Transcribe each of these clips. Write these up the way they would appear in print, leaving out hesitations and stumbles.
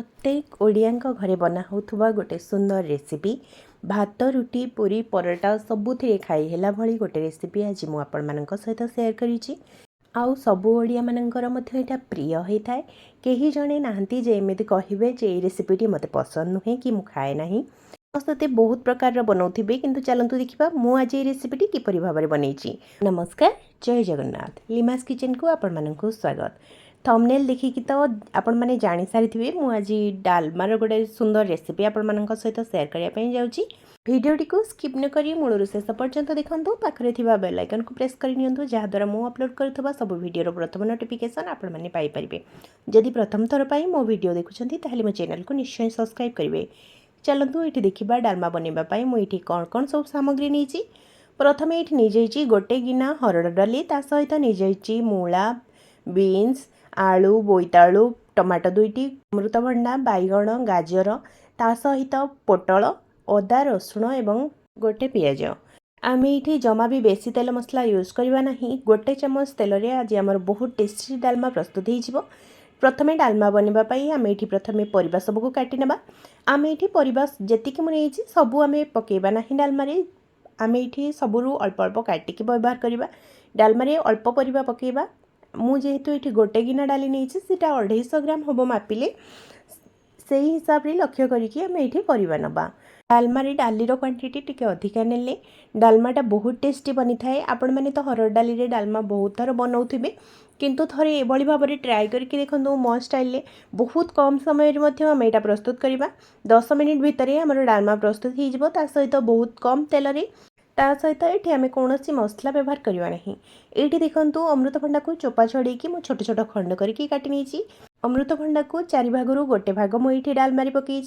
प्रत्येक ओडियांक घरे बना होउथुबा गोटे सुंदर रेसिपी भात रुटी पूरी परोटा सबुथिरे खाई हेला भली गोटे रेसिपी आज मु आपण मानक सहित शेयर करिछि। आउ सबु ओडिया मानकर मध्य एटा प्रिय होइथाय। केही जणे नाहंती जे एमिति कहिबे जे ए रेसिपीटी मते पसंद नुहे कि मु खाए नाही। समस्ते बहुत प्रकार बनाउथिबे किंतु चलंतु देखिबा मु आज ए रेसिपीटी किपरि भाबरे बनैछि। नमस्कार, जय जगन्नाथ। लिमास किचन को आपण मानकु स्वागत। थंबनेल देखिकी तो आपण माने जानि सारिथिबे मु आज डालमार गोटे सुंदर रेसिपी आपण मानक सहित शेयर करिया पई जाउछि। भिडियोटी को स्किप न करी मूलरु शेष पर्यंत देखंतु। पाखरे थिबा बेल आइकन को प्रेस करि नियंतु जहा द्वारा मु अपलोड करथबा सब भिडियोर प्रथम नोटिफिकेशन आपण माने पाई परिबे। जदि प्रथम थर पई मो भिडियो देखुछंती ताहाले मो चैनल को निश्चय सब्सक्राइब करिवे। चलंतु एठी देखिबा डालमा बनेबा पई मु एठी कोन सब सामग्री नेछि। प्रथमे एठी नि जाइछि गोटे गिना हरड़ डाली, ता सहित नि जाइछि मूला, बीन्स, आलू, बोईतालू, टमाटो दुईटी, अमृतभंडा, बैगण, गाजर, ता सहित पोटल, अदा, रसुण एवं गोटे पियाज। आम ये जमा भी बेसी तेल मसला यूज करवा नहीं। गोटे चमच तेल रे आज आमर बहुत टेस्टी डालमा प्रस्तुत हो। प्रथमे डालमा बनवाई आम ये प्रथमे परिबा सबको काटी नेबा। आम ये परिबा जेतिकी मुझे सबू आम पकेबा नहीं डालमारे। आम ये सबू अल्प अल्प काटिकी व्यवहार करवा। डालमारे अल्प परिबा पकेबा। मु जेहेतु ये गोटे गिना डाली नहीं सीटा 250 ग्राम हम मापिले से हिसाब से लक्ष्य करके आम ये परिबा नबा। डालमारे डालीर क्वांटिटी टिके अधिका नेले डालमाटा बहुत टेस्टी बनी थाए। आपण मैंने तो हरड़ डाली रे डालमा बहुत थर बनाउथिबे किंतु थरे एभली भाबरे ट्राई करके देखंतु। मो स्टाइल बहुत कम समय आम एटा प्रस्तुत करवा। 10 मिनिट भितर आमर डालमा प्रस्तुत हो जिवो। ता सहित बहुत कम तेल रे ता सहित ये आम कौन मसला व्यवहार करवा नहीं। ये देखो अमृतभंडा को चोपा छड़े मु छोट छोट खंड करके काटी नहीं। अमृतभंडा को 4 भागरू गोटे भाग मुझे डालमारी पकई।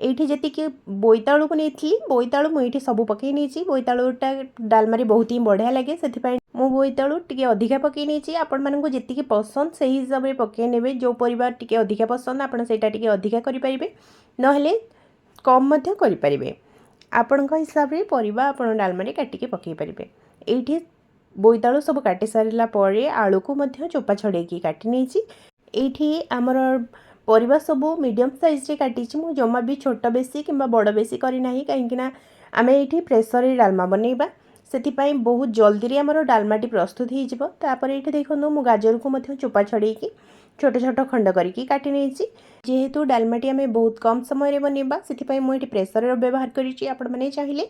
ये जी बोईतालू को नहीं बोईतालू मुझे सब पकई नहीं। बोईतालूटा डालमारी बहुत ही बढ़िया लगे से मु बोईतालू टी अधिका पकई नहीं। आपण मानक जी पसंद से हिसाब से पकई ने। जो परिवार टी अधिका पसंद आपड़ से अधिका करें ना कम करें। आपण हिसाब से परिबा आपण डालमारे काटिके पकई पारिबे। एठी बोईतालू सब काटी सारिला परे आलू को मध्य चोपा छड़ेकी काटी नेछि। एठी हमर परिबा सब मीडियम साइज रे काटिछि। मु जमा भी छोट बेसी किंबा बड़ बेसी करी नाही काहेकिना आमे एठी प्रेशर रे डालमा बनेबा। सेति बहुत जल्दी रे हमर डालमाटी प्रस्तुत हो जिवो। तापर एठी देखंतु मु गाजर को मध्य चोपा छड़ेकी छोट छोट खंड करके काटी नहीं। जेहेतु डालमाटी आम बहुत कम समय बनवा से मुझे प्रेसर व्यवहार करी। आपण मैंने चाहिए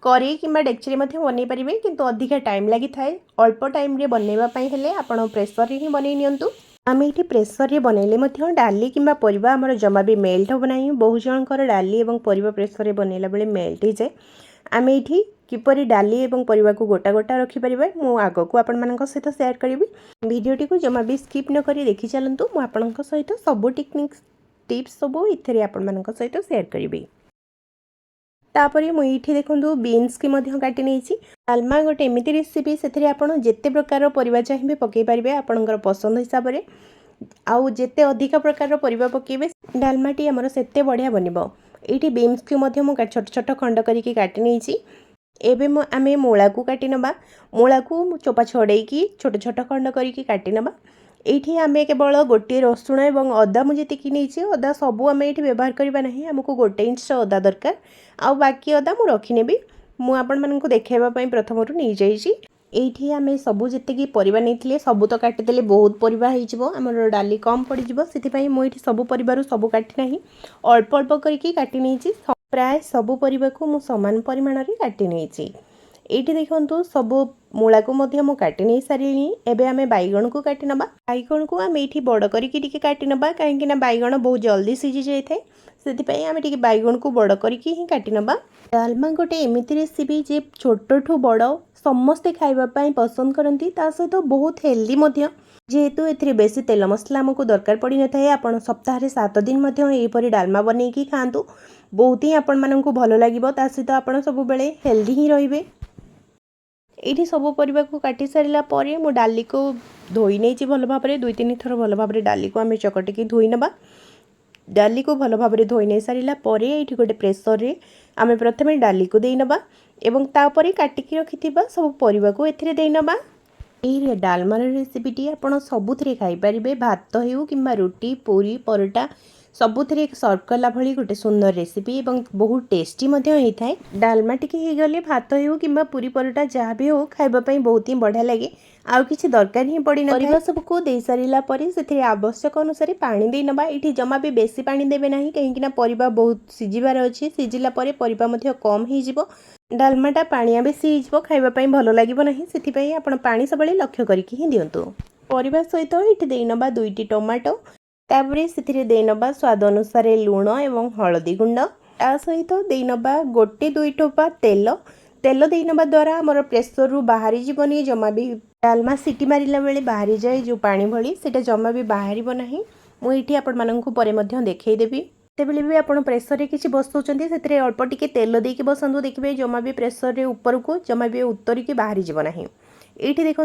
कड़े कि डेक्ची बनई पारे किंतु अधिका टाइम लगी थाए। अल्प टाइम रे बनवाई हेले आपण प्रेसर ही बनई नियंतु। आम ये प्रेसर रे बनइले डाली कि परिबा आमर जमा भी मेल्ट हम ना। बहुत जनकर डाली और परिबा प्रेसर रे बनइला बेले मेल्ट हो जाए। आम ये किपरि डाली एवं परिबा को गोटा गोटा रखिपर मु आग को आपण मानक सहित शेयर करी। भिडियोटी को जमा भी स्किप न करी देखि चलंतु। मु आपण सहित सब टेक्निक्स टिप्स सब इथे आपण मानक सहित शेयर करी। तापरे मु ये देखंतु बीन्स की मध्य काटी नहीं। डालमा गोटे एमती रेसिपी से आपड़ जिते प्रकार परिबा चाहिए पकई पारे आपणकर पसंद हिसाब से। आउ जेते अधिका प्रकार परिबा पकेबे डालमाटी आमर सेते बढ़िया बनिबो। ये बीन्स को मध्य मु छोट छोट खंड करके काटी नहीं। एबे आमे मूला को काटी नबा। मूला को चोपा छड़ेकी छोट छोट खंड करके काटी नबा। ये आमे केवल गोटे रसुण और अदा मुझे नहीं। अदा सबू आम ये व्यवहार करवा नहीं। आमको 1 इंच अदा दरकार। आउ बाकी अदा मु रखिनेबी। मु आपण मानक देखाइबा प्रथम नहीं जाइए। ये आम सबू जी परिबा नहीं सबू तो काटिदेले बहुत परिबा हो आमर डाली कम पड़ज से मुझे सबू परिबार सबू काटी ना अल्प अल्प करके काटी नहीं। प्राय सबू परिबा को मु समान परिमाण रे काटी नहीं। ये देखो सबू मूला को मध्य मु काटी नहीं सारे। एबे आमे बैगण को काटी नबा। बैगण को आम ये बड़ करके काटी नबा कहीं बैगण बहुत जल्दी सीझी जाए से आम बैगण को बड़ करके ही काटी नबा। डालमा गोटे एमती रेसिपी जे छोट ठू बड़ समस्ते खाइबापी पसंद करती। सहित बहुत हेल्दी जेहेतु ए बेसी तेल मसला आमको दरकार पड़ी न थाए। आपण सप्ताह 7 दिन यहपरी डालमा बनईकी खातु बहुत ही आपण मानक भल लगे। सहित आपण सब बेले हेल्दी ही रहिबे। ये सब परिबा को काटी सारा पर मु डाली को धोई नहीं भल भाव 2-3 थर भल भाव डाली को आम चकटिकी धोई नबा। डाली को भल भाव धोई नहीं सारा पर ये गोटे प्रेसर रे आम प्रथमे डाली को दे नबा एवं तापर काटिकी रखि सब परिबा को एथिरे दे नबा। ये डालमार रेसिपीटी आप सबुथ खाई पारे भात हो कि रुटी पूरी परोटा सबुथिरे सर्व कला भली गोटे सुंदर रेसिपी और बहुत टेस्टी होता है। डालमा टिके हो गले भात हो कि पूरी परोटा जहाँ भी हो खाइबापी बहुत ही बढ़िया लगे। आउ किसी दरकार ही पड़ी ना सबको दे सारा से आवश्यक अनुसार पानी दे नबा। ये जमा भी बेसी पानी देवे ना कहीं परिबा बहुत सिझिबार अच्छी। सिझिला परिबा कम हो डालमाटा पानिया बेसी हो खाइबापी भल लगे ना से आप पानी सब लक्ष्य करके ही दिंतु। परिबा सहित ये दे नबा 2टी टमाटो तापरे से दे नबा स्वाद अनुसार लुण एवं हलदी गुंड ता सहित दे नबा 1-2 टोपा तेल तेल दे नबा द्वारा आमर प्रेसर रु बाहरी जीवनी जमा भी डालमा सिटी मारिला बेले बाहरी जाए जो पानी भली सेटा जमा भी बाहर ना। मुझे आपण मानक देखईदेवी तेबले भी आप प्रेसर रे किसी बसौଛନ୍ତି से अल्प टिके तेल देके बसंतु देखिए जमा भी प्रेसर रे ऊपर को जमा भी उतरिकी बाहरी जीव ना। ये देखो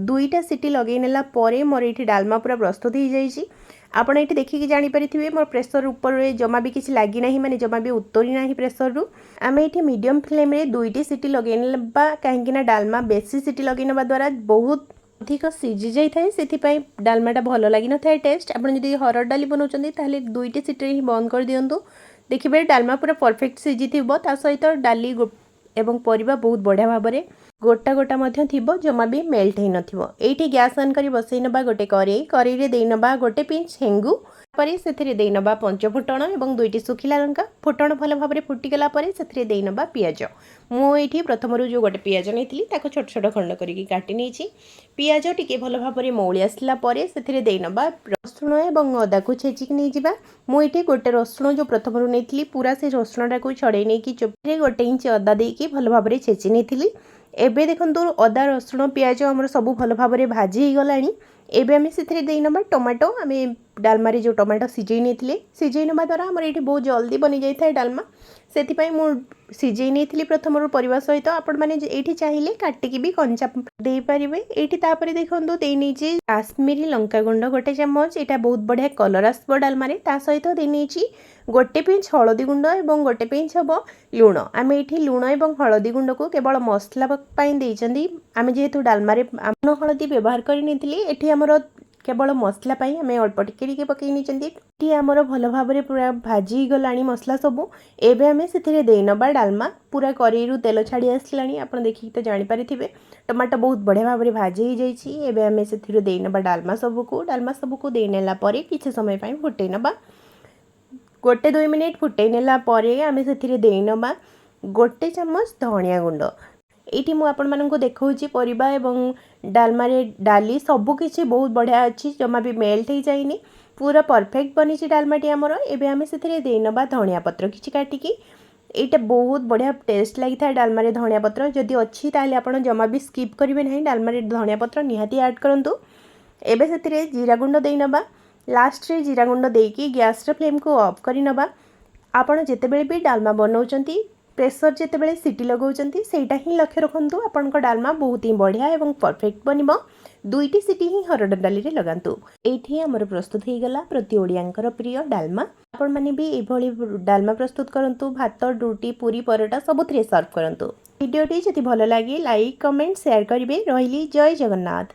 2टा सीटी लगे नेला परे मोर ये डालमा पूरा प्रस्तुत हो जाइए। आपण ये देखिए जानीपारे मोर प्रेसर ऊपर जमा भी किसी लगी ना माने जमा भी उतरी ना प्रेसर रु आम ये मीडियम फ्लेम रे 2टी सीटी लगे नेबा कहीं डालमा बेसी सीटी लगे नेबा द्वारा बहुत अधिक सीझी जाए से डालमाटा भल लगी न था टेस्ट। आप हरड़ डाली बनाऊँ ताहले 2टी सीटी ही बंद कर दिंतु देखिए डालमा पूरा परफेक्ट सीझी थी सहित डाली एवं परिबा बहुत बढ़िया भाव में गोटा गोटा थीबो जमा भी मेल्ट हो नथिबो। एठी गैस ऑन करी बसई नबा गोटे करेई रे दे नबा गोटे पिंच हेंगु परे से दे नबा 5 फुटण एवं 2टी सुखिला लंका फुटण भल भाव में फुटिगला परे से दे नबा पियाज। मुझे प्रथम जो गोटे पियाज नहीं ताको छोट छोट खंड करके काटी नहीं पियाज टिके भल भाव में मौली आसला परे से दे नबा रसुण एवं अदा को छेचिक नहीं जा। मुझे गोटे रसुण जो प्रथम नहीं पूरा से रसुणटा को छड़े नहीं कि चोपे 1 इंच अदा देकी भल भाव में छेची नहीं। एबे देखंतु अदा रसुण पियाज आमर सबू भल भाव में भाजी गलानी। एबे आम से दे नबा टमाटो आम डालमा जो टमाटो सिझे नहीं नबा द्वारा आमर ये बहुत जल्दी बनी जाए डालमा से सिझे नहीं प्रथम परिवा सहित आपण मैंने ये चाहिए काटिकी भी कंचा दे पारे। ये देखो दे नहीं काश्मीरी लंका गुंड गोटे चामच यहाँ बहुत बढ़िया कलर आसब डालमा सहित दे नहीं गोटे पिंच हलदी गुंड और गोटे पिंच हम लुण आम ये लुण और हलदी गुंड को केवल मसला आम जेहेतु डालमा लुण हलदी व्यवहार करनी आमर केवल मसला आम अल्प टिके पकई नहीं आमर भल भाव में पूरा भाजी गला मसला सबू। एबे आम से दे नबा डालमा पूरा करेई तेल छाड़ी आसला आप देखिए तो जानीपारे टमाटो बहुत बढ़िया भाव में भाजी हो जाए। आम से दे नबा डालमा सबको दे नेला परे किसी समय फुटे नबा 1-2 मिनिट फुटे नेला परे आम से दे नबा गोटे चामच धनिया गुंड। ये मुझे देखा परिबा एवं डालमा डाली सबकिछि बहुत बढ़िया अच्छी जमा भी मेल्ट हो जाए पूरा परफेक्ट बनी डालमाटी आमर। एबे आम से दे नबा धनिया पत्र किछि काटिकी यहाँ बहुत बढ़िया टेस्ट लगी था डालमा धनिया पत्र जदि अच्छी ताले आप जमा भी स्किप करेंगे ना डालमा धनिया पत्र निहाती ऐड करूँ। एबे से जीरा गुंड दे नबा लास्ट रे जीरा गुंड देकी गैस फ्लेम को ऑफ कर नबा। आपण जितेबेले भी डालमा बनाउछंती प्रेसर जितेबेले सीटी लगाउछंती सेटा ही लक्ष्य रखंतु आपनका डालमा बहुत ही बढ़िया एवं परफेक्ट बनिबो। 2टी सीटी ही हरड़ डाली रे लगांतु। एठी हमर प्रस्तुत हो गला प्रति ओडियांकर प्रिय डालमा। आपण माने भी एभली डालमा प्रस्तुत करंतु भात रुटी पूरी परोटा सबुथिरे सर्व करंतु। वीडियोटी जदि भल लागे लाइक कमेंट शेयर करिवे। रहिली जय जगन्नाथ।